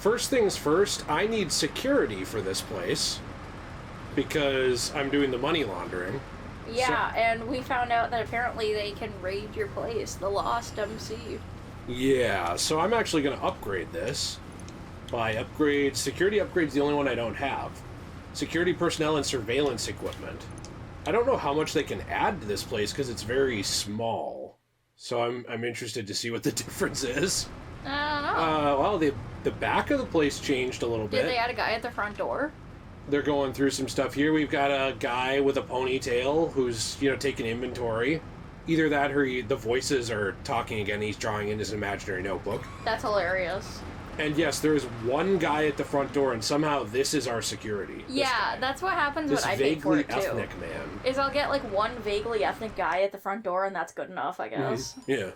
first things first, I need security for this place because I'm doing the money laundering. Yeah, and we found out that apparently they can raid your place, the Lost MC. Yeah, so I'm actually going to upgrade this. By upgrade, security upgrade's the only one I don't have. Security personnel and surveillance equipment. I don't know how much they can add to this place because it's very small. So I'm interested to see what the difference is. I don't know. Well, the back of the place changed a little bit. Did they add a guy at the front door? They're going through some stuff here. We've got a guy with a ponytail who's, taking inventory. Either that or the voices are talking again. He's drawing in his imaginary notebook. That's hilarious. And yes, there is one guy at the front door, and somehow this is our security. Yeah, that's what happens when I pay for it, too. This vaguely ethnic man. Is I'll get, like, one vaguely ethnic guy at the front door, and that's good enough, I guess. Yeah.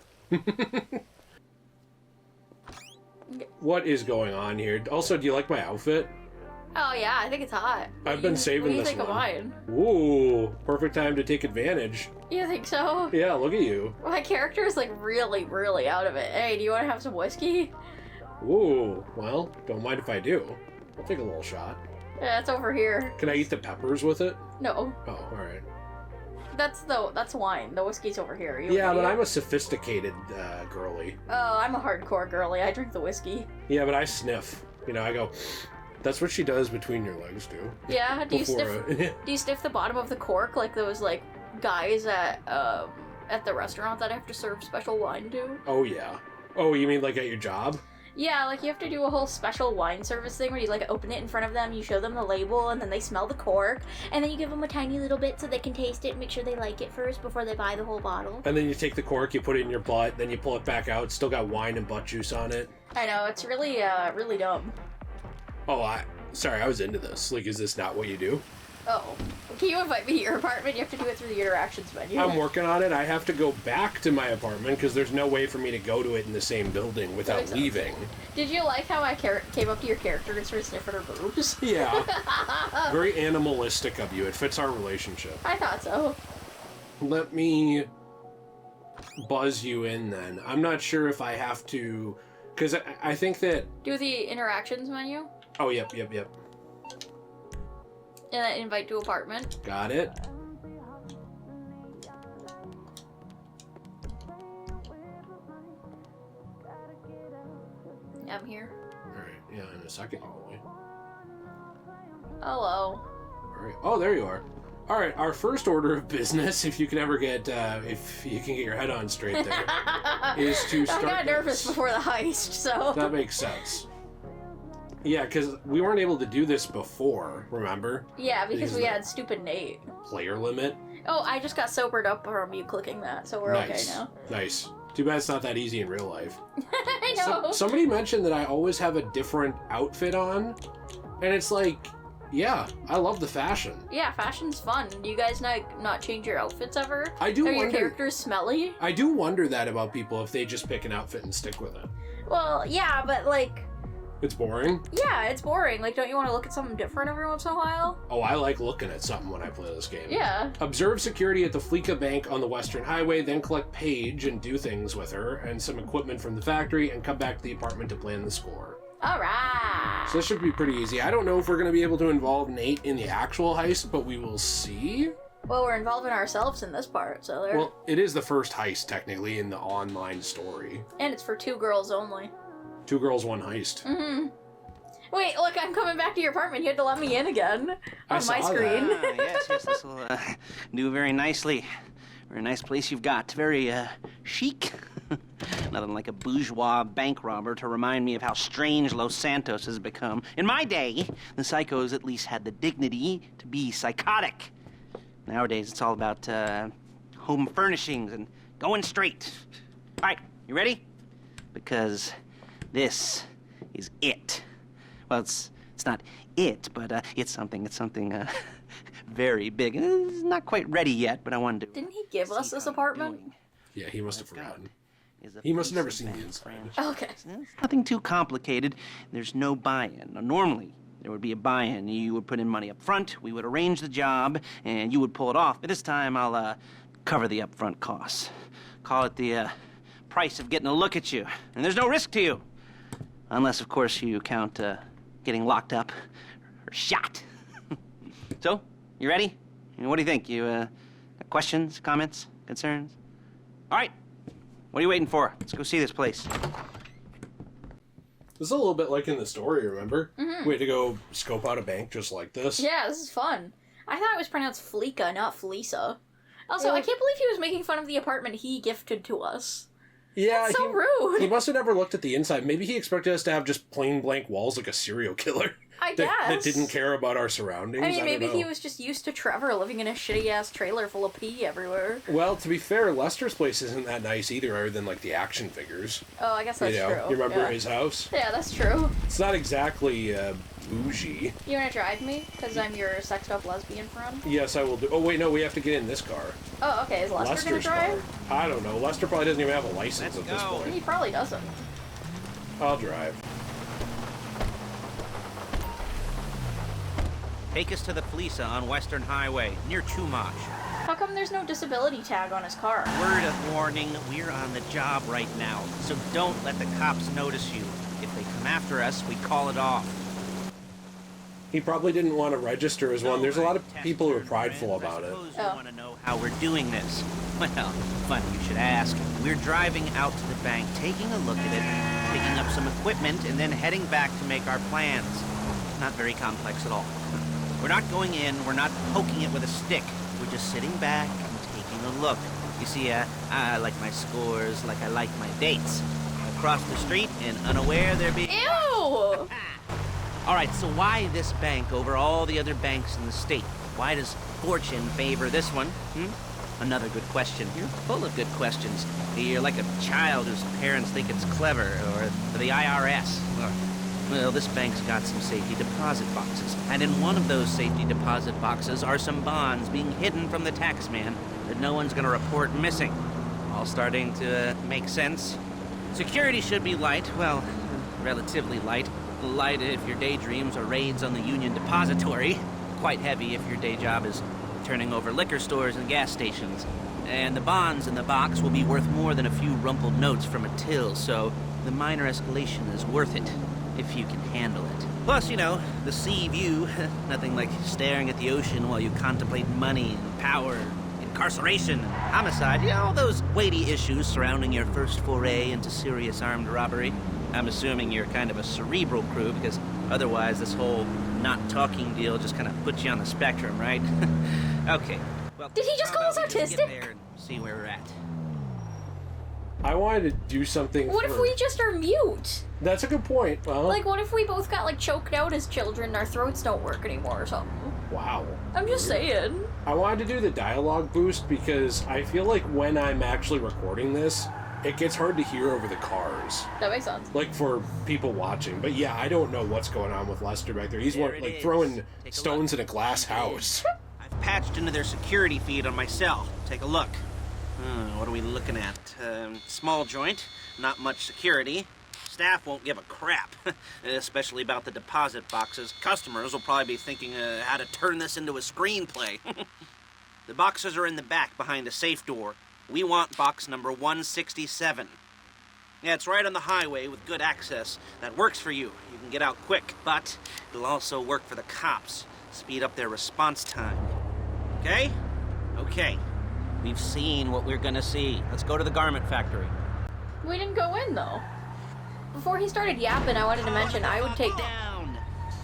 What is going on here? Also, do you like my outfit? Oh, yeah, I think it's hot. I've been saving this one. What do you think of mine? Ooh, perfect time to take advantage. You think so? Yeah, look at you. My character is, like, really, really out of it. Hey, do you want to have some whiskey? Ooh, well, don't mind if I do. I'll take a little shot. Yeah, it's over here. Can I eat the peppers with it? No. Oh, alright. That's wine. The whiskey's over here. Yeah, but I'm a sophisticated girly. Oh, I'm a hardcore girly. I drink the whiskey. Yeah, but I sniff. I go... That's what she does between your legs, too. Yeah? Do you sniff the bottom of the cork like those, like, guys at the restaurant that I have to serve special wine to? Oh, yeah. Oh, you mean like at your job? Yeah, like you have to do a whole special wine service thing where you like open it in front of them, you show them the label, and then they smell the cork, and then you give them a tiny little bit so they can taste it and make sure they like it first before they buy the whole bottle. And then you take the cork, you put it in your butt, then you pull it back out, it's still got wine and butt juice on it. I know, it's really, really dumb. Oh, sorry, I was into this. Like, is this not what you do? Oh. Can you invite me to your apartment? You have to do it through the interactions menu. I'm working on it. I have to go back to my apartment because there's no way for me to go to it in the same building without leaving. Did you like how I came up to your character and started sniffing her boobs? Yeah. Very animalistic of you. It fits our relationship. I thought so. Let me buzz you in then. I'm not sure if I have to... Because I think that... Do the interactions menu. Oh, yep. And then invite to apartment. Got it. I'm here. Alright, yeah, in a second you will be. Hello. Alright. Oh, there you are. Alright, our first order of business, if you can ever get, if you can get your head on straight there, is to start I got nervous before the heist, so... That makes sense. Yeah, because we weren't able to do this before, remember? Yeah, because we had stupid Nate. Player limit. Oh, I just got sobered up from you clicking that, so we're okay now. Nice. Too bad it's not that easy in real life. I know. Somebody mentioned that I always have a different outfit on, and it's like, yeah, I love the fashion. Yeah, fashion's fun. Do you guys not change your outfits ever? I do wonder... Are your characters smelly? I do wonder that about people if they just pick an outfit and stick with it. Well, yeah, but like... It's boring? Yeah, it's boring. Like, don't you want to look at something different every once in a while? Oh, I like looking at something when I play this game. Yeah. Observe security at the Fleeca Bank on the Western Highway, then collect Paige and do things with her, and some equipment from the factory, and come back to the apartment to plan the score. Alright. So this should be pretty easy. I don't know if we're going to be able to involve Nate in the actual heist, but we will see. Well, we're involving ourselves in this part, so there. Well, it is the first heist, technically, in the online story. And it's for 2 girls only. 2 girls, 1 heist. Mm-hmm. Wait, look, I'm coming back to your apartment. You had to let me in again on my screen. Yes, this will do very nicely. Very nice place you've got. Very chic. Nothing like a bourgeois bank robber to remind me of how strange Los Santos has become. In my day, the psychos at least had the dignity to be psychotic. Nowadays, it's all about home furnishings and going straight. All right, you ready? Because this is it. Well, it's not it, but it's something very big. It's not quite ready yet, but I wanted to... Didn't he give us this apartment? Yeah, he must have forgotten. He must have never seen the inside. Okay. It's nothing too complicated. There's no buy-in. Now, normally, there would be a buy-in. You would put in money up front, we would arrange the job, and you would pull it off. But this time, I'll cover the upfront costs. Call it the price of getting a look at you. And there's no risk to you. Unless, of course, you count getting locked up or shot. So, you ready? What do you think? You got questions, comments, concerns? All right. What are you waiting for? Let's go see this place. This is a little bit like in the story, remember? We had to go scope out a bank just like this. Yeah, this is fun. I thought it was pronounced Fleeca, not Fleeca. Also, I can't believe he was making fun of the apartment he gifted to us. Yeah, That's so rude. He must have never looked at the inside. Maybe he expected us to have just plain blank walls like a serial killer. I guess. That didn't care about our surroundings. I mean, don't maybe know. he was just used to Trevor living in a shitty-ass trailer full of pee everywhere. Well, to be fair, Lester's place isn't that nice either, other than, like, the action figures. Oh, I guess that's true. You remember Yeah. his house? Yeah, that's true. It's not exactly bougie. You wanna drive me? Because I'm your sexed-up lesbian friend? Yes, I will do. Oh, wait, no, we have to get in this car. Oh, okay. Is Lester gonna Lester's drive? car. I don't know. Lester probably doesn't even have a license Let's at this go. point. He probably doesn't. I'll drive. Take us to the Fleeca on Western Highway, near Chumash. How come there's no disability tag on his car? Word of warning, we're on the job right now, so don't let the cops notice you. If they come after us, we call it off. He probably didn't want to register as one. There's a lot of people who are prideful about it. I suppose Oh. you want to know how we're doing this. Well, funny you should ask. We're driving out to the bank, taking a look at it, picking up some equipment, and then heading back to make our plans. Not very complex at all. We're not going in, we're not poking it with a stick. We're just sitting back and taking a look. You see, I like my scores like I like my dates. Across the street and unaware there be... Ew! All right, so why this bank over all the other banks in the state? Why does fortune favor this one? Another good question. You're full of good questions. You're like a child whose parents think it's clever, or the IRS. Well, this bank's got some safety deposit boxes, and in one of those safety deposit boxes are some bonds being hidden from the tax man that no one's gonna report missing. All starting to make sense. Security should be light, well, relatively light. Light if your daydreams are raids on the Union Depository. Quite heavy if your day job is turning over liquor stores and gas stations. And the bonds in the box will be worth more than a few rumpled notes from a till, so the minor escalation is worth it, if you can handle it. Plus, you know, the sea view. Nothing like staring at the ocean while you contemplate money and power, incarceration, and homicide. You know, all those weighty issues surrounding your first foray into serious armed robbery. I'm assuming you're kind of a cerebral crew, because otherwise this whole not talking deal just kind of puts you on the spectrum, right? Okay. Well, Did he just how call us about we just autistic? get there and see where we're at. I wanted to do something. What if we just are mute? That's a good point. Well, Like, what if we both got, like, choked out as children and our throats don't work anymore or something? wow. I'm just saying. I wanted to do the dialogue boost because I feel like when I'm actually recording this, it gets hard to hear over the cars. That makes sense. Like for people watching. But yeah, I don't know what's going on with Lester back there. He's There one, it like is. throwing Take a stones look. in a glass house. I've patched into their security feed on my cell. Take a look. What are we looking at? Small joint, not much security. Staff won't give a crap, especially about the deposit boxes. Customers will probably be thinking how to turn this into a screenplay. The boxes are in the back behind a safe door. We want box number 167. Yeah, it's right on the highway with good access. That works for you. You can get out quick, but it'll also work for the cops. Speed up their response time. Okay? Okay. We've seen what we're gonna see. Let's go to the garment factory. We didn't go in, though. Before he started yapping, I wanted to mention I would take... Down.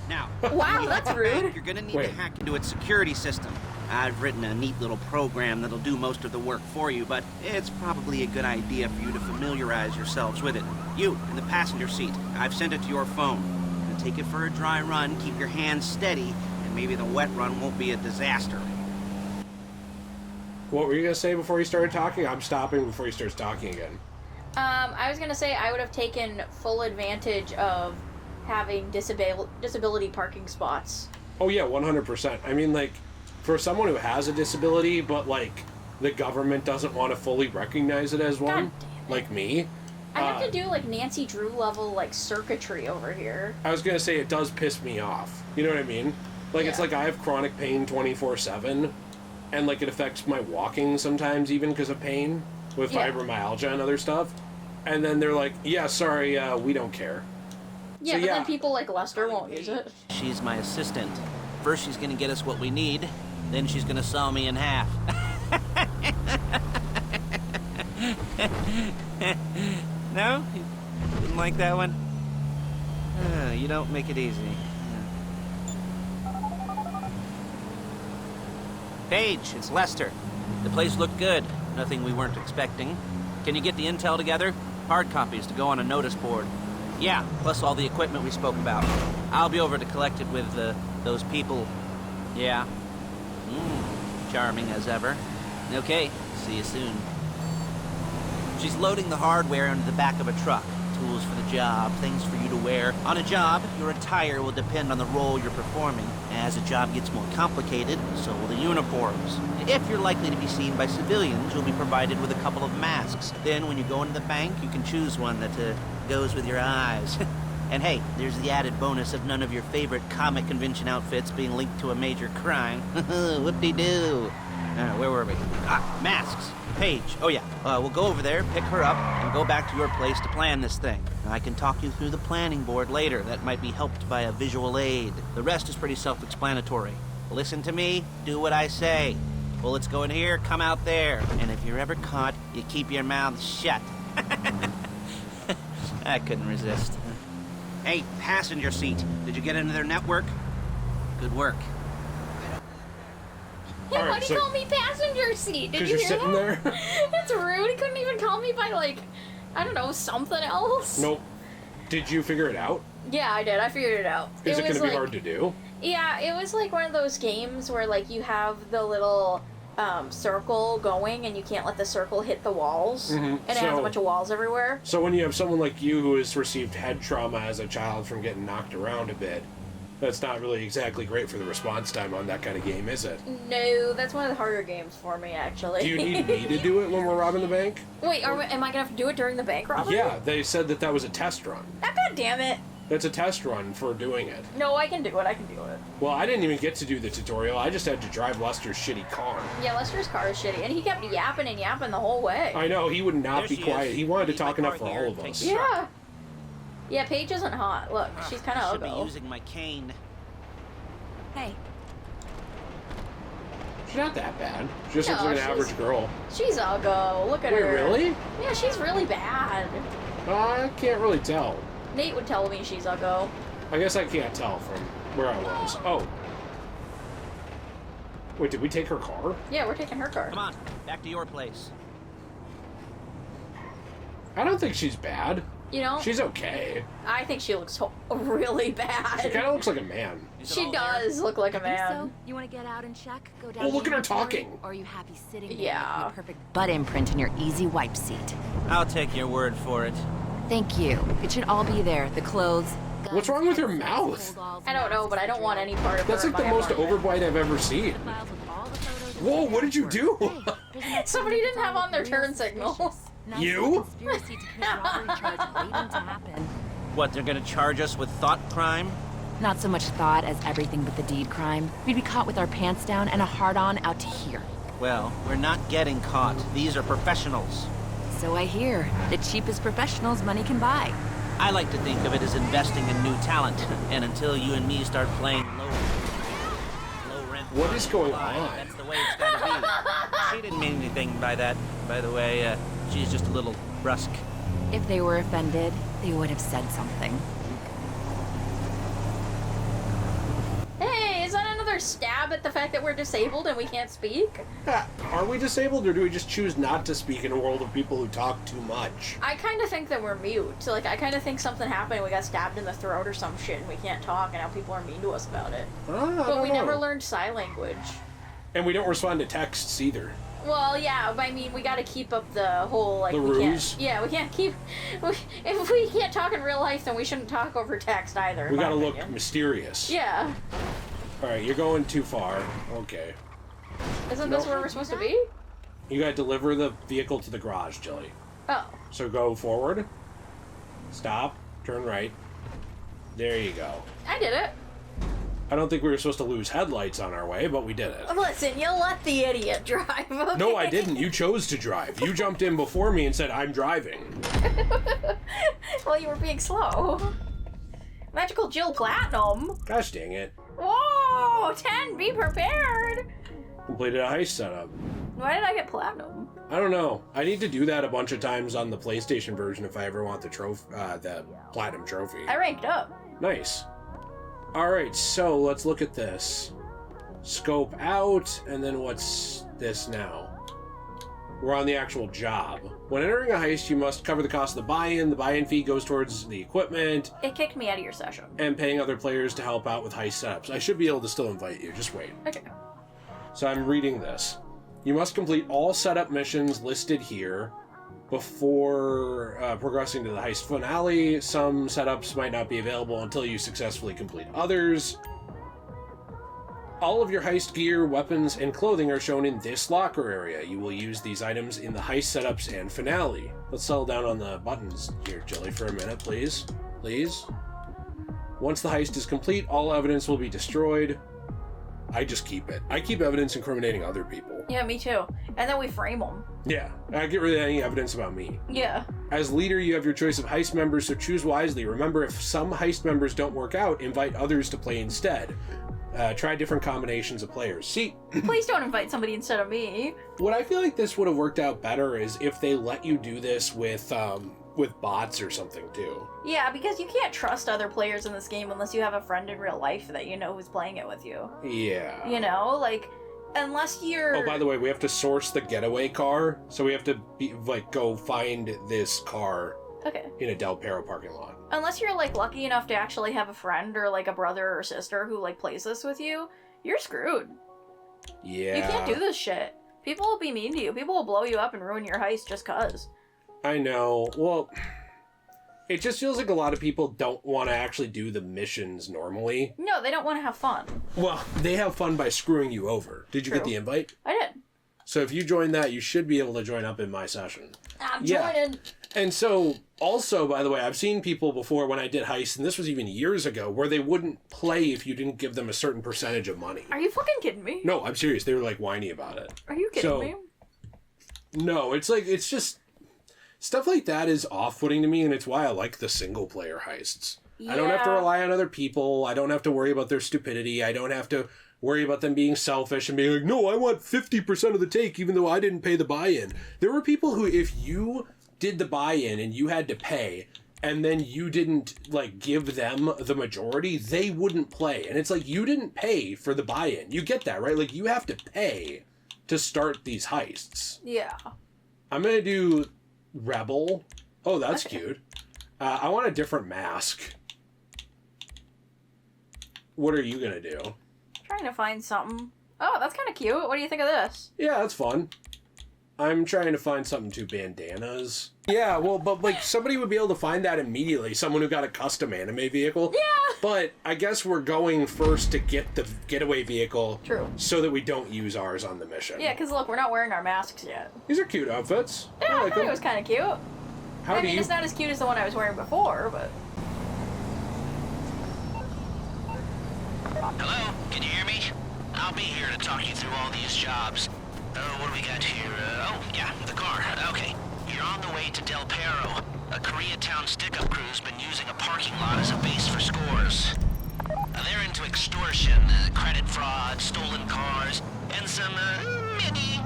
Now. Wow, when you that's hit the bank, rude. You're gonna need Wait. to hack into its security system. I've written a neat little program that'll do most of the work for you, but it's probably a good idea for you to familiarize yourselves with it. You, in the passenger seat, I've sent it to your phone. Now take it for a dry run, keep your hands steady, and maybe the wet run won't be a disaster. What were you going to say before he started talking? I'm stopping before he starts talking again. I was gonna say I would have taken full advantage of having disability parking spots. Oh yeah, 100%. I mean, like, for someone who has a disability, but, like, the government doesn't want to fully recognize it as one, God damn it. like me. I have to do, like, Nancy Drew level, like, circuitry over here. I was going to say it does piss me off. You know what I mean? Like, it's Yeah. like I have chronic pain 24/7, and, like, it affects my walking sometimes even because of pain with Yeah. fibromyalgia and other stuff. And then they're like, yeah, sorry, we don't care. Yeah, So, but yeah. then people like Lester won't use it. She's my assistant. First, she's gonna get us what we need. Then she's gonna saw me in half. No? You didn't like that one? You don't make it easy. Paige, it's Lester. The place looked good. Nothing we weren't expecting. Can you get the intel together? Hard copies to go on a notice board. Yeah, plus all the equipment we spoke about. I'll be over to collect it with those people. Yeah. Charming as ever. Okay, see you soon. She's loading the hardware into the back of a truck. Tools for the job, things for you to wear. On a job, your attire will depend on the role you're performing. As the job gets more complicated, so will the uniforms. If you're likely to be seen by civilians, you'll be provided with a couple of masks. Then when you go into the bank, you can choose one that goes with your eyes. And hey, there's the added bonus of none of your favorite comic convention outfits being linked to a major crime. Whoop-de-doo. Where were we? Masks. Paige. Oh, yeah. We'll go over there, pick her up, and go back to your place to plan this thing. I can talk you through the planning board later. That might be helped by a visual aid. The rest is pretty self-explanatory. Listen to me, do what I say. Bullets go in here, come out there. And if you're ever caught, you keep your mouth shut. I couldn't resist. Hey, passenger seat. Did you get into their network? Good work. Hey, All right, why'd he so- call me passenger seat? Did Because you you're hear sitting that? there. That's rude. He couldn't even call me by, like, I don't know, something else. Nope. Did you figure it out? Yeah, I did. I figured it out. Is it going was to be like, hard to do? Yeah, it was like one of those games where, like, you have the little circle going and you can't let the circle hit the walls. And it has a So- bunch of walls everywhere. So when you have someone like you who has received head trauma as a child from getting knocked around a bit, that's not really exactly great for the response time on that kind of game, is it? No, that's one of the harder games for me, actually. Do you need me to do it when we're robbing the bank? Wait, am I gonna have to do it during the bank robbery? Yeah, they said that that was a test run. God damn it. That's a test run for doing it. No, I can do it. I can do it. Well, I didn't even get to do the tutorial. I just had to drive Lester's shitty car. Yeah, Lester's car is shitty, and he kept yapping and yapping the whole way. I know, he would not There be she quiet. is. He wanted to Leave talk my enough car for here all of and us. take the Yeah. Yeah, Paige isn't hot. Look, she's kind of Should be ugly. using my cane. Hey, She's not that bad. She just No, looks like an she's- average girl. She's ugly. Look at Wait, her. really? Yeah, she's really bad. I can't really tell. Nate would tell me she's ugly. I guess I can't tell from where I was. Oh. Wait, did we take her car? Yeah, we're taking her car. Come on, back to your place. I don't think she's bad. You know, She's okay. I think she looks really She bad. kind of looks like a man. Is it She all there? does look like a I think so. man. You want to get out and check? Go down. Oh, to look at her inventory? talking. Or are you happy sitting there Yeah. making a perfect butt imprint in your easy wipe seat? I'll take your word for it. Thank you. It should all be there. The clothes. guns, What's wrong with her headsets, mouth? cold dolls, I don't know, masks, but I don't want any part of That's her like in the my most apartment. overbite I've ever seen. Files with all the photos of Whoa, the what did you do? Hey, there's enough Somebody time didn't to have on their real turn signal. suspicious. Nice You? Conspiracy to commit robbery charge waiting to happen. What, they're gonna charge us with thought crime? Not so much thought as everything but the deed crime. We'd be caught with our pants down and a hard-on out to here. Well, we're not getting caught. These are professionals. So I hear. The cheapest professionals money can buy. I like to think of it as investing in new talent. And until you and me start playing low rent. What is going supply, on? That's the way it's gotta be. She didn't mean anything by that, by the way. She's just a little brusque. If they were offended, they would have said something. Hey, is that another stab at the fact that we're disabled and we can't speak? Are we disabled, or do we just choose not to speak in a world of people who talk too much? I kind of think that we're mute. So, like, I kind of think something happened and we got stabbed in the throat or some shit and we can't talk and now people are mean to us about it. I But don't we know. never learned sign language. And we don't respond to texts either. Well, yeah, but I mean, we got to keep up the whole, like, The we ruse? can't. Yeah, we can't keep. If we can't talk in real life, then we shouldn't talk over text either. We in my gotta look opinion. mysterious. Yeah. Alright, you're going too far. Okay. Isn't this where we're supposed to be? You gotta deliver the vehicle to the garage, Jilly. Oh. So go forward. Stop. Turn right. There you go. I did it. I don't think we were supposed to lose headlights on our way, but we did it. Listen, you let the idiot drive. Okay? No, I didn't. You chose to drive. You jumped in before me and said, I'm driving. Well, you were being slow. Magical Jill Platinum? Gosh dang it. Whoa! 10, be prepared! Completed a heist setup. Why did I get Platinum? I don't know. I need to do that a bunch of times on the PlayStation version if I ever want the Platinum trophy. I ranked up. Nice. Alright, so let's look at this. Scope out, and then what's this now? We're on the actual job. When entering a heist, you must cover the cost of the buy-in. The buy-in fee goes towards the equipment. It kicked me out of your session. And paying other players to help out with heist setups. I should be able to still invite you, just wait. Okay. So I'm reading this. You must complete all setup missions listed here before progressing to the heist finale. Some setups might not be available until you successfully complete others. All of your heist gear, weapons, and clothing are shown in this locker area. You will use these items in the heist setups and finale. Let's settle down on the buttons here, Jilly, for a minute, please. Please. Once the heist is complete, all evidence will be destroyed. I just keep it. I keep evidence incriminating other people. Yeah, me too. And then we frame them. Yeah, I get rid of any evidence about me. Yeah. As leader, you have your choice of heist members, so choose wisely. Remember, if some heist members don't work out, invite others to play instead. Try different combinations of players. See, Please don't invite somebody instead of me. what I feel like this would have worked out better is if they let you do this with bots or something too. Yeah, because you can't trust other players in this game unless you have a friend in real life that you know who's playing it with you. Yeah. You know, like, unless you're... Oh, by the way, we have to source the getaway car, so we have to go find this car Okay. in a Del Perro parking lot. Unless you're, like, lucky enough to actually have a friend or, like, a brother or sister who, like, plays this with you, you're screwed. Yeah. You can't do this shit. People will be mean to you. People will blow you up and ruin your heist just cuz. I know. Well, it just feels like a lot of people don't want to actually do the missions normally. No, they don't want to have fun. Well, they have fun by screwing you over. Did you get the invite? I did. So if you join that, you should be able to join up in my session. I'm Yeah. joining. And so, also, by the way, I've seen people before when I did Heist, and this was even years ago, where they wouldn't play if you didn't give them a certain percentage of money. Are you fucking kidding me? No, I'm serious. They were, like, whiny about it. Are you kidding So- me? No, it's like, it's just... Stuff like that is off-putting to me, and it's why I like the single-player heists. I don't have to Yeah. rely on other people. I don't have to worry about their stupidity. I don't have to worry about them being selfish and being like, no, I want 50% of the take even though I didn't pay the buy-in. There were people who, if you did the buy-in and you had to pay, and then you didn't, like, give them the majority, they wouldn't play. And it's like, you didn't pay for the buy-in. You get that, right? Like, you have to pay to start these heists. Yeah. I'm going to do Rebel. Oh, that's Okay. cute. I want a different mask. What are you going to do? Trying to find something. Oh, that's kind of cute. What do you think of this? Yeah, that's fun. I'm trying to find something to bandanas. Yeah, well, but like somebody would be able to find that immediately. Someone who got a custom anime vehicle. Yeah. But I guess we're going first to get the getaway vehicle. True. So that we don't use ours on the mission. Yeah, because look, we're not wearing our masks yet. These are cute outfits. Yeah, I like thought them. it was kind of cute. How I do mean, you? it's not as cute as the one I was wearing before, but... Hello? Can you hear me? I'll be here to talk you through all these jobs. What do we got here? The car. Okay. You're on the way to Del Perro. A Koreatown stick-up crew's been using a parking lot as a base for scores. They're into extortion, credit fraud, stolen cars, and some,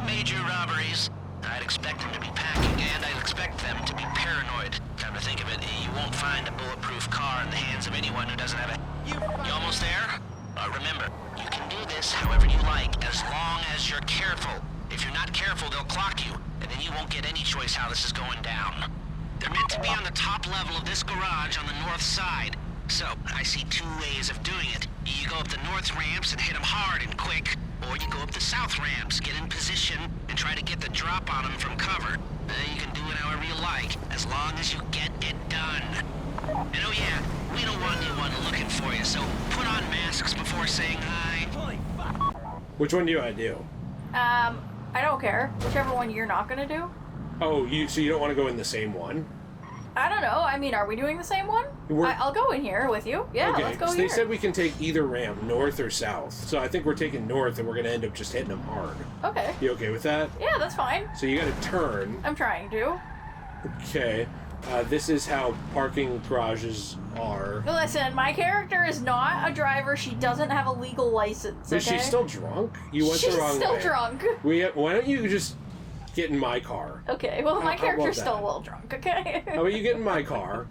major robberies. I'd expect them to be packing, and I'd expect them to be paranoid. Come to think of it, you won't find a bulletproof car in the hands of anyone who doesn't have a... You almost there? Remember, you can do this however you like, as long as you're careful. If you're not careful, they'll clock you, and then you won't get any choice how this is going down. They're meant to be on the top level of this garage on the north side. So, I see two ways of doing it. You go up the north ramps and hit them hard and quick, or you go up the south ramps, get in position, and try to get the drop on them from cover. You can do it however you like, as long as you get it done. And oh yeah, we don't want anyone looking for you, so put on masks before saying hi. Which one do you want to do? I don't care. Whichever one you're not gonna do. Oh, so you don't want to go in the same one? I don't know. I mean, are we doing the same one? I'll go in here with you. Yeah, Okay, let's go so here. they said we can take either ramp, north or south. So I think we're taking north, and we're going to end up just hitting them hard. Okay. You okay with that? Yeah, that's fine. So you got to turn. I'm trying to. Okay. This is how parking garages are. Listen, my character is not a driver. She doesn't have a legal license, okay? Is she still drunk? You went She's the wrong way. still drunk. Why don't you just get in my car? Okay, well, my How character's about still that? a little drunk, okay? How about you get in my car?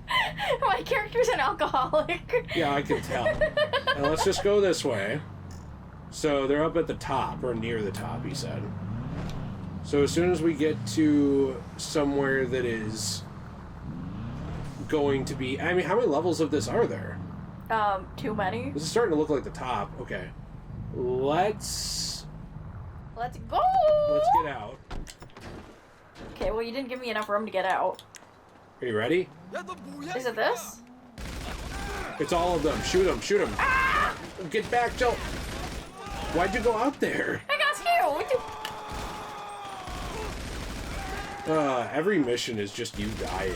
My character's an alcoholic. Yeah, I can tell. And let's just go this way. So they're up at the top, or near the top, he said. So as soon as we get to somewhere that is going to be... I mean, how many levels of this are there? Too many. This is starting to look like the top. Okay. Let's Let's go! get out. Okay, well, you didn't give me enough room to get out. Are you ready? Is it this? It's all of them. Shoot them. Shoot them. Ah! Get back, Joe. Why'd you go out there? I got scared! Every mission is just you dying.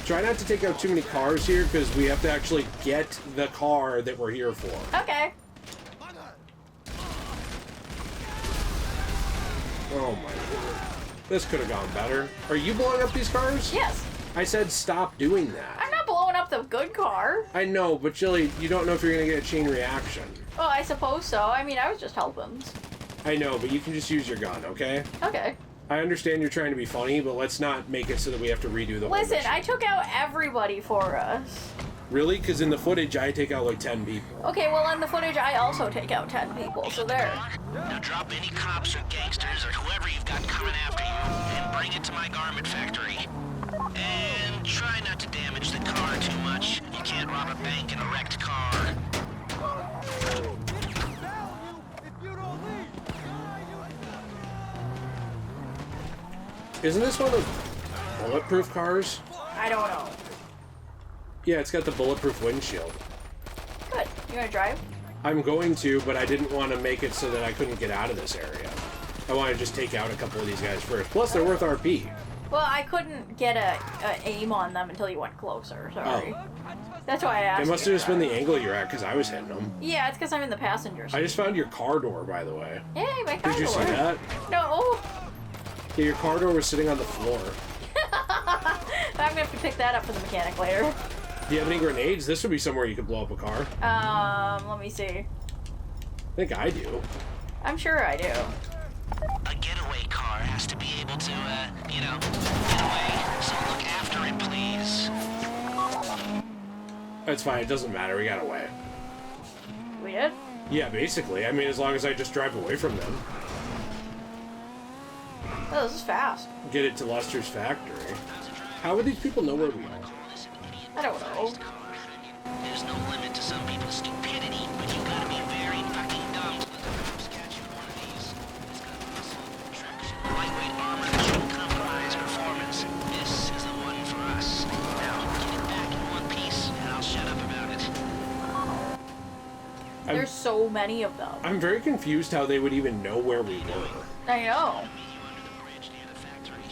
Try not to take out too many cars here, because we have to actually get the car that we're here for. Okay. Oh my lord. This could have gone better. Are you blowing up these cars? Yes. I said stop doing that. I'm not blowing up the good car. I know, but Jilly, you don't know if you're going to get a chain reaction. Well, I suppose so. I mean, I was just helping. I know, but you can just use your gun, okay? Okay. I understand you're trying to be funny, but let's not make it so that we have to redo the whole Listen, mission. I took out everybody for us. Really? Because in the footage, I take out like 10 people. Okay, well, in the footage, I also take out 10 people, so there. Now drop any cops or gangsters or whoever you've got coming after you and bring it to my garment factory. And try not to damage the car too much. You can't rob a bank in a wrecked car. Isn't this one of those bulletproof cars? I don't know. Yeah, it's got the bulletproof windshield. Good. You wanna drive? I'm going to, but I didn't want to make it so that I couldn't get out of this area. I want to just take out a couple of these guys first. Plus, they're worth RP. Well, I couldn't get a aim on them until you went closer, sorry. Oh. That's why I asked It must you. have just been the angle you're at, because I was hitting them. Yeah, it's because I'm in the passenger seat. I just found your car door, by the way. Yay, my car Did you see door. that? No. Yeah, your car door was sitting on the floor. I'm gonna have to pick that up for the mechanic later. Do you have any grenades? This would be somewhere you could blow up a car. Let me see. I think I do. I'm sure I do. A getaway car has to be able to, get away. So look after it, please. That's fine. It doesn't matter. We got away. We did? Yeah, basically. I mean, as long as I just drive away from them. Oh, this is fast. Get it to Lester's factory. How would these people know where we are? I don't know. There's no limit to some people's stupidity, but you gotta be very fucking dumb to let the cops catch you with one of these. It's got muscle, traction, lightweight armor that shouldn't compromise performance. This is the one for us. Now, get it back in one piece, and I'll shut up about it. There's so many of them. I'm very confused how they would even know where we were. I know. Meet you under the bridge near the factory.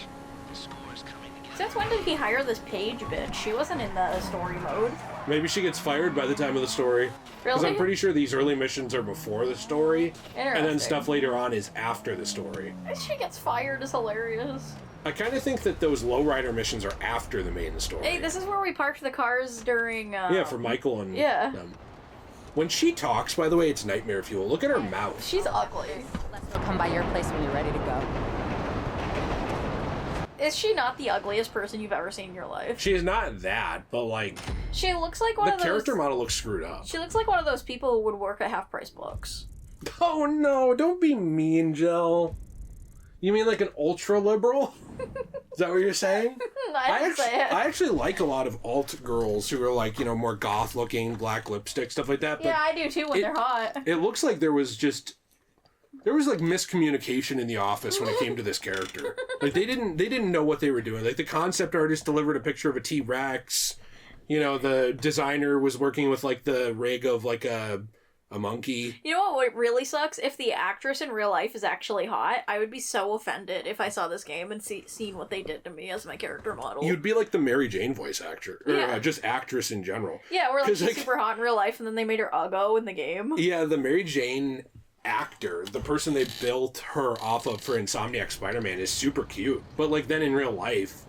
The score's coming to get Since when did he hire this Paige bitch? She wasn't in the story mode. Maybe she gets fired by the time of the story. Because Really? I'm pretty sure these early missions are before the story. And then Interesting. stuff later on is after the story. She gets fired is hilarious. I kind of think that those lowrider missions are after the main story. Hey, this is where we parked the cars during, Yeah, for Michael and Yeah. them. When she talks, by the way, it's nightmare fuel. Look at her mouth. She's ugly. Let's come by your place when you're ready to go. Is she not the ugliest person you've ever seen in your life? She is not that, but like, She looks like one the of those... character model looks screwed up. She looks like one of those people who would work at half-price books. Oh no, don't be mean, Jill. You mean like an ultra liberal? Is that what you're saying? I didn't say it. I actually like a lot of alt girls who are like, you know, more goth looking, black lipstick, stuff like that. But Yeah, I do too when they're hot. it looks like there was like miscommunication in the office when it came to this character. Like they didn't know what they were doing. Like the concept artist delivered a picture of a T-Rex. You know, the designer was working with like the rig of like a monkey. You know what really sucks? If the actress in real life is actually hot, I would be so offended if I saw this game and seen what they did to me as my character model. You'd be like the Mary Jane voice actor, or Yeah. just actress in general. Yeah, we're like 'Cause, she's like- super hot in real life, and then they made her uggo in the game. Yeah, the Mary Jane actor, the person they built her off of for Insomniac Spider-Man, is super cute. But, like, then in real life...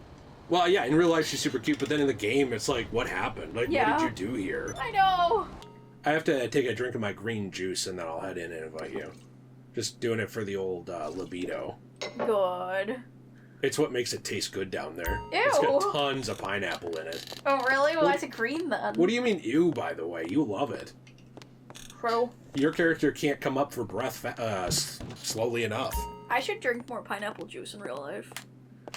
Well, yeah, in real life she's super cute, but then in the game it's like, what happened? Like, Yeah. what did you do here? I know. I have to take a drink of my green juice and then I'll head in and invite you. Just doing it for the old libido. Good. It's what makes it taste good down there. Ew. It's got tons of pineapple in it. Oh, really? Well, why is it green then? What do you mean, ew, by the way? You love it. True. Your character can't come up for breath slowly enough. I should drink more pineapple juice in real life.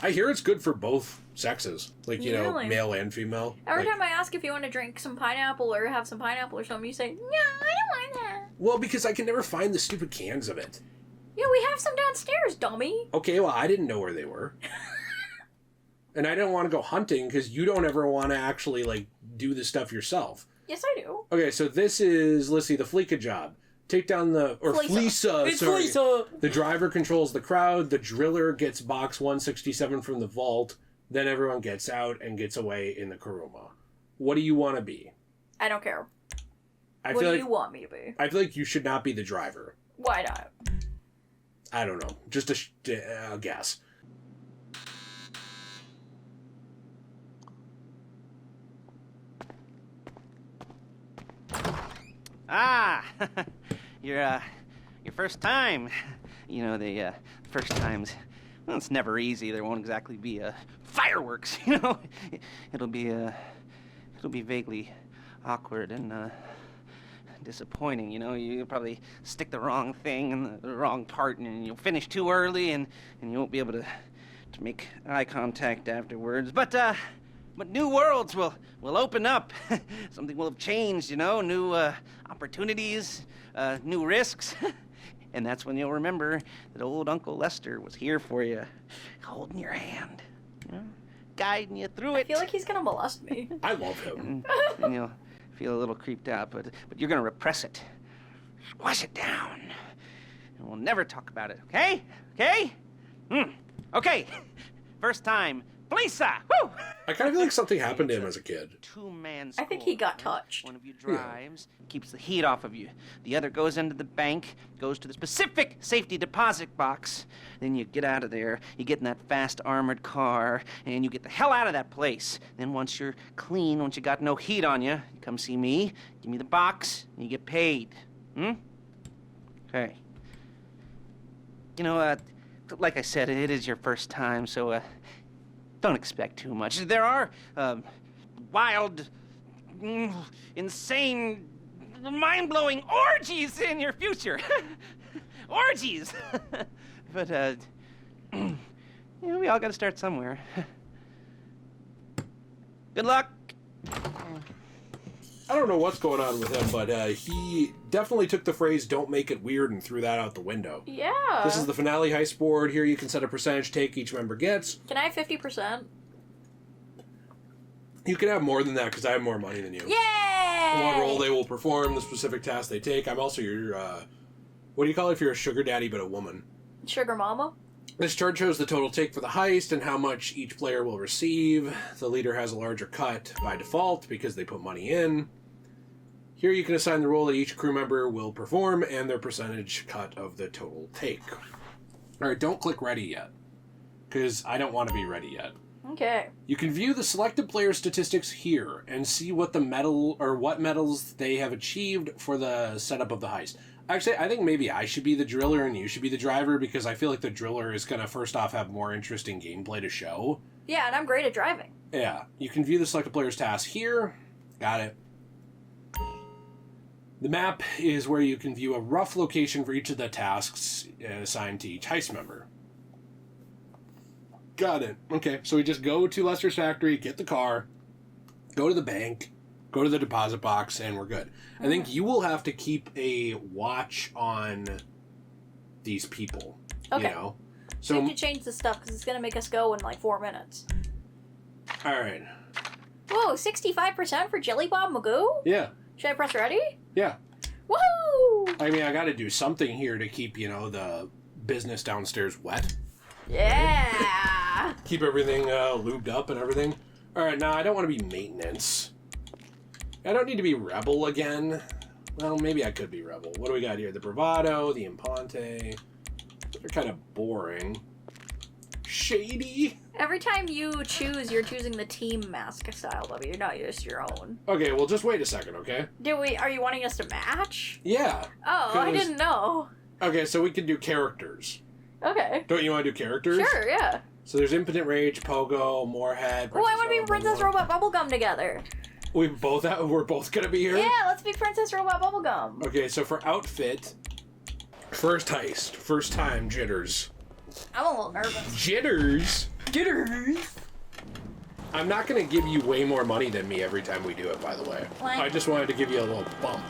I hear it's good for both sexes. Like, you know, Really? male and female. Every Like, time I ask if you want to drink some pineapple or have some pineapple or something, you say, no, I don't want that. well, because I can never find the stupid cans of it. Yeah, we have some downstairs, dummy. Okay, well, I didn't know where they were. And I didn't want to go hunting because you don't ever want to actually, like, do the stuff yourself. Yes, I do. Okay, so this is, let's see, the Fleeca Job. Take down the... Or Fleeca, It's sorry. Fleeca. The driver controls the crowd. The driller gets box 167 from the vault. Then everyone gets out and gets away in the Kuruma. What do you want to be? I don't care. I What feel do like you want me to be? I feel like you should not be the driver. Why not? I don't know. Just a guess. Ah, your first time. You know, the first times, well, it's never easy. There won't exactly be fireworks, you know. It'll be vaguely awkward and disappointing, you know. You'll probably stick the wrong thing in the wrong part, and you'll finish too early, and you won't be able to make eye contact afterwards. But new worlds will open up. Something will have changed, you know. New opportunities, new risks. And that's when you'll remember that old Uncle Lester was here for you, holding your hand, you know, guiding you through it. I feel like he's gonna molest me. I love him. And you'll feel a little creeped out, but you're gonna repress it, squash it down, and we'll never talk about it. Okay? Okay? Okay. First time, Fleeca. Woo! I kind of feel like something happened to him as a kid. Two-man I think he squad. got touched. One of you drives, keeps the heat off of you. The other goes into the bank, goes to the specific safety deposit box. Then you get out of there, you get in that fast armored car, and you get the hell out of that place. Then once you're clean, once you got no heat on you, you come see me, give me the box, and you get paid. Okay. You know, like I said, it is your first time, so, don't expect too much. There are, wild, insane, mind-blowing orgies in your future. Orgies! But, you know, we all gotta start somewhere. Good luck! I don't know what's going on with him, but he definitely took the phrase, don't make it weird, and threw that out the window. Yeah. This is the finale heist board. Here you can set a percentage take each member gets. Can I have 50%? You can have more than that because I have more money than you. Yay! What role they will perform, the specific task they take. I'm also your, what do you call it if you're a sugar daddy but a woman? Sugar mama? This chart shows the total take for the heist and how much each player will receive. The leader has a larger cut by default because they put money in. Here you can assign the role that each crew member will perform and their percentage cut of the total take. Alright, don't click ready yet, because I don't want to be ready yet. Okay. You can view the selected player statistics here and see what the what medals they have achieved for the setup of the heist. Actually, I think maybe I should be the driller and you should be the driver, because I feel like the driller is going to first off have more interesting gameplay to show. Yeah, and I'm great at driving. Yeah, you can view the selected player's task here. Got it. The map is where you can view a rough location for each of the tasks assigned to each heist member. Got it. Okay, so we just go to Lester's factory, get the car, go to the bank, go to the deposit box, and we're good. I think you will have to keep a watch on these people. Okay. You know? So So, we have to change the stuff because it's going to make us go in like 4 minutes. alright. Whoa, 65% for Jelly Bob Magoo? Yeah. Should I press ready? Yeah. Woohoo! I mean, I gotta do something here to keep, you know, the business downstairs wet. Yeah! Keep everything lubed up and everything. Alright, now I don't want to be maintenance. I don't need to be rebel again. Well, maybe I could be rebel. What do we got here? The bravado, the impante. They're kind of boring. Shady. Every time you choose, you're choosing the team mask style, though. You're not just your own. Okay, well, just wait a second, okay? Are you wanting us to match? Yeah. Oh, I didn't know. Okay, so we can do characters. Okay. Don't you want to do characters? Sure, yeah. So there's Impotent Rage, Pogo, Moorhead. Oh, I want to be Princess Robot Bubblegum together. We're both gonna be here? Yeah, let's be Princess Robot Bubblegum. Okay, so for outfit, first heist, first time jitters. I'm a little nervous. Jitters? Jitters. I'm not gonna give you way more money than me every time we do it, by the way. Why? I just wanted to give you a little bump,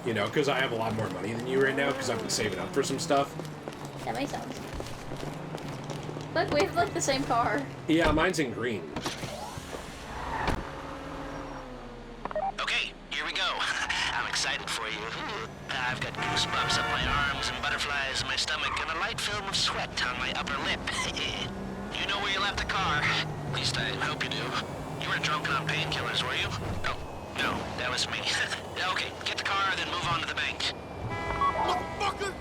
you know, because I have a lot more money than you right now, because I've been saving up for some stuff. That makes sense. Look, we have like the same car. Yeah, mine's in green. Okay, here we go. I'm excited for you. I've got goosebumps up my arms and butterflies in my stomach and a light film of sweat on my upper lip. You know where you left the car. At least I hope you do. You weren't drunk on painkillers, were you? Oh, no, that was me. Okay, get the car, then move on to the bank. Motherfucker!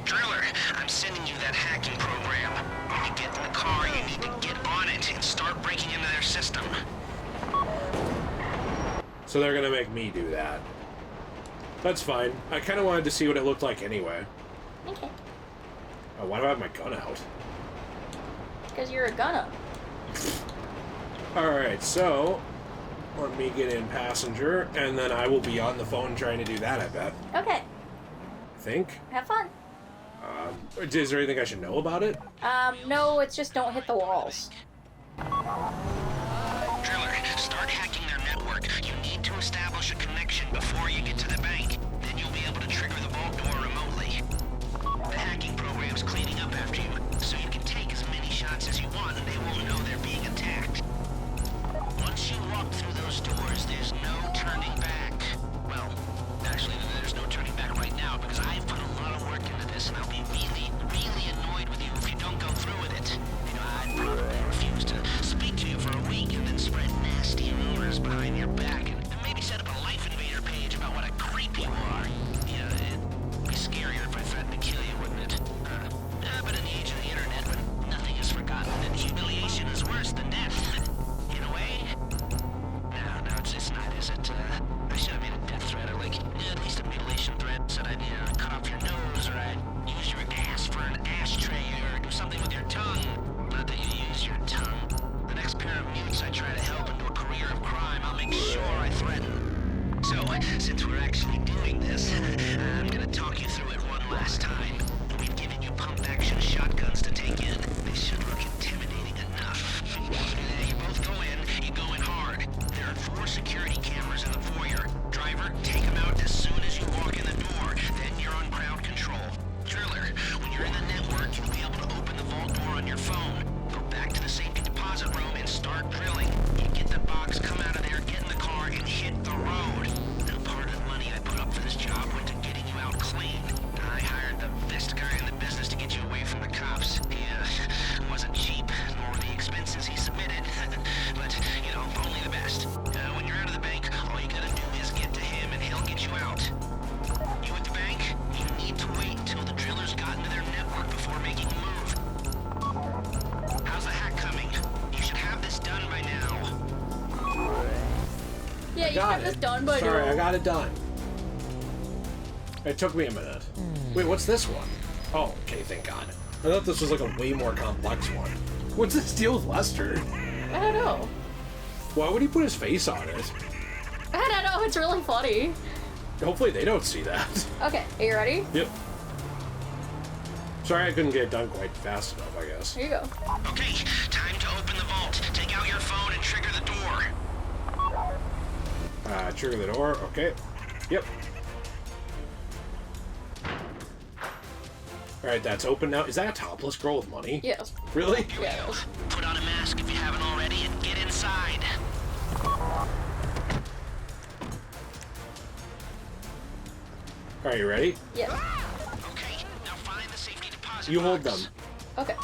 Driller, I'm sending you that hacking program. When you get in the car, you need to get on it and start breaking into their system. So they're gonna make me do that. That's fine. I kind of wanted to see what it looked like anyway. Okay. Oh, why do I have my gun out? Because you're a gunner. Alright, so let me get in passenger, and then I will be on the phone trying to do that, I bet. Okay. I think. Have fun. Is there anything I should know about it? No, it's just don't hit the walls. Driller, start hacking their network. You need to establish a connection before you get to the bank. Then you'll be able to trigger the vault door remotely. The hacking program's cleaning up after you, so you can take as many shots as you want and they won't know they're being attacked. Once you walk through those doors, there's no turning back. Well, actually, there's no turning back right now because I've put a lot of work into this and I'll be really, really annoyed with you if you don't go through with it. You know, I'd probably refuse to speak to you for a week and then spread nasty rumors behind your back and maybe set up a Life Invader page about what a creep you are. Yeah, it'd be scarier if I threatened to kill you, wouldn't it? But in the age of the internet, when nothing is forgotten and humiliation is worse than death, in a way. No, it's not, is it? I should have made a death threat or at least a mutilation threat. Said I'd cut off your nose or I'd use your ass for an ashtray or do something with your tongue. Not that you use your tongue. The next pair of mutes I try to help into a career of crime, I'll make sure I threaten. So, since we're actually doing this, I'm gonna talk you through it one last time. We've given you pump-action shotguns to take in. They should look intimidating enough. You both go in, you go in hard. There are 4 security cameras in the foyer. Driver, take them out as soon as you walk in the door. Then you're on crowd control. Driller, when you're in the network, you'll be able to open the vault door on your phone. Go back to the safety deposit room and start drilling. You get the box, come out of there, get in the car, and hit the road. Now, part of the money I put up for this job went to getting you out clean. I hired the best guy in the business to get you away from the cops. He wasn't cheap, nor were the expenses he submitted. But, you know, only the best. When you're out of the bank, all you gotta do is get to him and he'll get you out. You at the bank, you need to wait until the drillers got into their network before making a move. How's the hack coming? You should have this done by now. Yeah, you have this done by Sorry, now. I got it done. It took me a minute. Wait, what's this one? Oh, okay, thank God. I thought this was like a way more complex one. What's this deal with Lester? I don't know. Why would he put his face on it? I don't know, it's really funny. Hopefully they don't see that. Okay, are you ready? Yep. Sorry I couldn't get it done quite fast enough, I guess. Here you go. Okay, time to open the vault. Take out your phone and trigger the door. Trigger the door, okay. Yep. Alright, that's open now. Is that a topless girl with money? Yes. Really? Yes. Put on a mask if you haven't already and get inside. Alright, you ready? Yes. Okay, now find the safety deposit You hold them. box. Okay.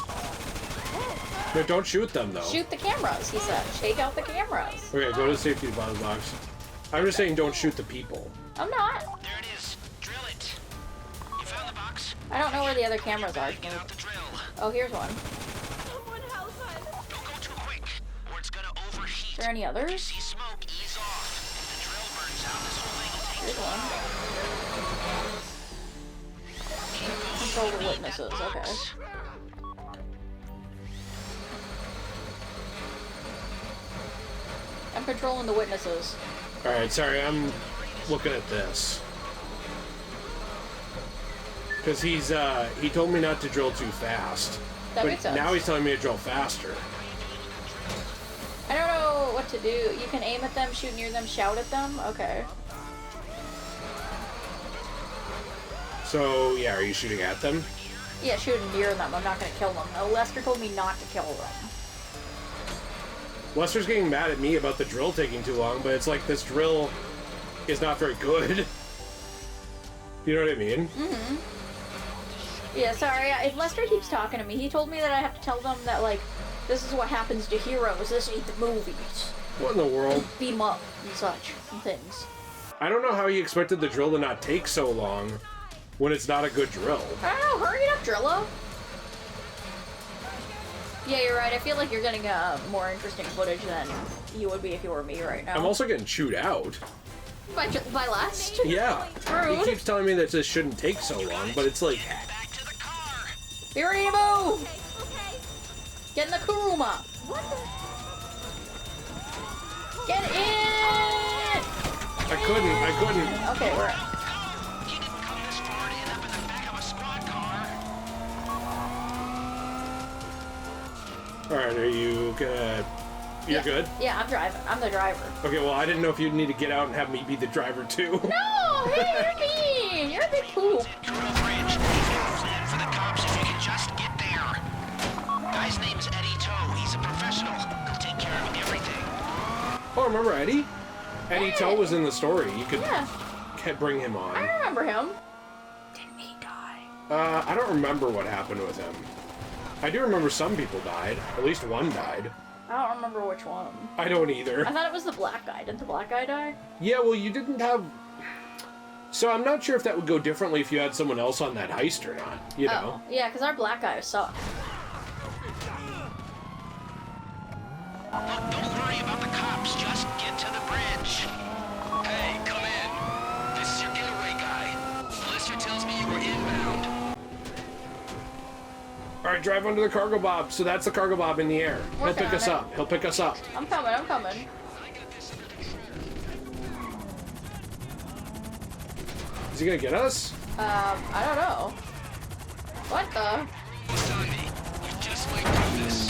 No, don't shoot them, though. Shoot the cameras, he said. Shake out the cameras. Okay, go to the safety deposit box. I'm just saying don't shoot the people. I'm not. There it is. I don't know where the other cameras are. Get out the drill. Oh, here's one. Don't go too quick, or it's gonna overheat. Is there any others? See smoke, ease off. If the drill burns out, this whole thing will take Here's one. Control the witnesses, okay. I'm controlling the witnesses. Alright, sorry, I'm looking at this. Because he told me not to drill too fast. That but makes sense. now he's telling me to drill faster. I don't know what to do. You can aim at them, shoot near them, shout at them? Okay. So, yeah, are you shooting at them? Yeah, shooting near them. I'm not gonna kill them. Lester told me not to kill them. Lester's getting mad at me about the drill taking too long, but it's like this drill is not very good. You know what I mean? Mm-hmm. Yeah, sorry. If Lester keeps talking to me, he told me that I have to tell them that, like, this is what happens to heroes. This ain't the movies. What in the world? Beat 'em up and such and things. I don't know how he expected the drill to not take so long when it's not a good drill. I don't know. Hurry it up, Drillo. Yeah, you're right. I feel like you're getting more interesting footage than you would be if you were me right now. I'm also getting chewed out. By last? Yeah. Rude. He keeps telling me that this shouldn't take so long, but it's like... back to the car. Be ready to move! Get in the Kuruma! Get in! I couldn't. Okay, we're... He didn't come this far to end up in the back of a squad car. Alright, are you gonna... You're good? Yeah, I'm driving. I'm the driver. Okay, well, I didn't know if you'd need to get out and have me be the driver, too. No! Hey, you're mean! You're a big poop. Drill Fringe. Plan for the cops if you can just get there. Guy's name's Eddie Toe. He's a professional. He'll take care of everything. Oh, remember Eddie? Eddie Hey. Toe was in the story. You could Yeah, bring him on. I remember him. Didn't he die? I don't remember what happened with him. I do remember some people died. At least one died. I don't remember which one. I don't either. I thought it was the black guy. Didn't the black guy die? Yeah, well, you didn't have... So I'm not sure if that would go differently if you had someone else on that heist or not, you know? Oh, yeah, because our black guy sucked. Look, don't worry about the cops. Just get to the bridge. Hey, come in. This is your getaway guy. Lister tells me you were inbound. Alright, drive under the cargo bob. So that's the cargo bob in the air. He'll Working pick on us it. up. He'll pick us up. I'm coming. Is he gonna get us? I don't know. What the? It's on me. We just wait through this.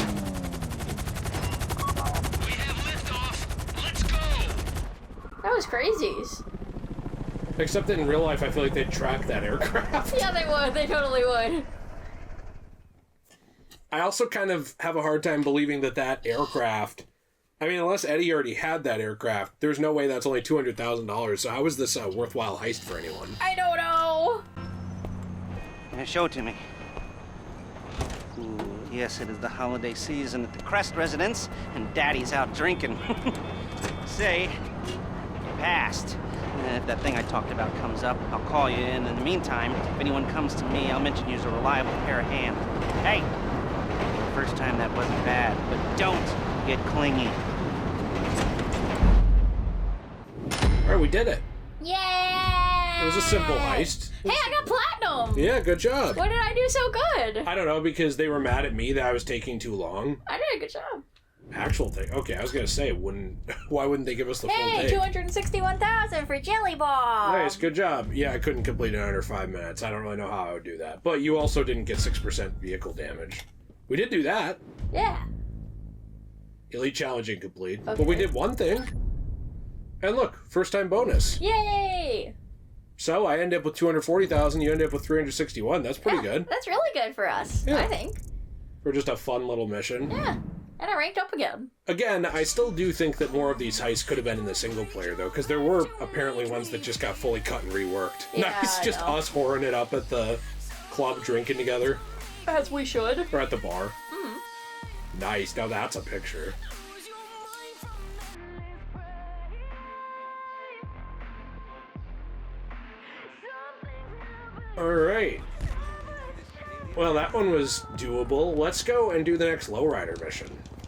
We have liftoff. Let's go. That was crazies. Except that in real life, I feel like they'd track that aircraft. Yeah, they would. They totally would. I also kind of have a hard time believing that that aircraft... I mean, unless Eddie already had that aircraft, there's no way that's only $200,000. So how is this a worthwhile heist for anyone? I don't know. Show it to me. Ooh, yes, it is the holiday season at the Crest residence, and Daddy's out drinking. Say, passed. If that thing I talked about comes up, I'll call you in. In the meantime, if anyone comes to me, I'll mention you as a reliable pair of hands. Hey, first time that wasn't bad, but don't get clingy. Alright, we did it. Yeah. It was a simple heist. Hey, I got platinum. Yeah, good job. Why did I do so good? I don't know, because they were mad at me that I was taking too long. I did a good job. Actual thing. Okay, I was gonna say, why wouldn't they give us the full Hey, take? 261,000 for Jelly Ball. Nice, good job. Yeah, I couldn't complete it under 5 minutes. I don't really know how I would do that. But you also didn't get 6% vehicle damage. We did do that. Yeah. Elite challenge incomplete. Okay. But we did one thing. And look, first time bonus. Yay. So I end up with 240,000, you end up with 361. That's pretty good. That's really good for us, Yeah. I think. For just a fun little mission. Yeah. And I ranked up again. Again, I still do think that more of these heists could have been in the single player, though, because there were apparently ones that just got fully cut and reworked. Yeah, Nice, I just know. us whoring it up at the club drinking together. As we should. Or at the bar. Nice, now that's a picture. Alright. Well, that one was doable. Let's go and do the next lowrider mission.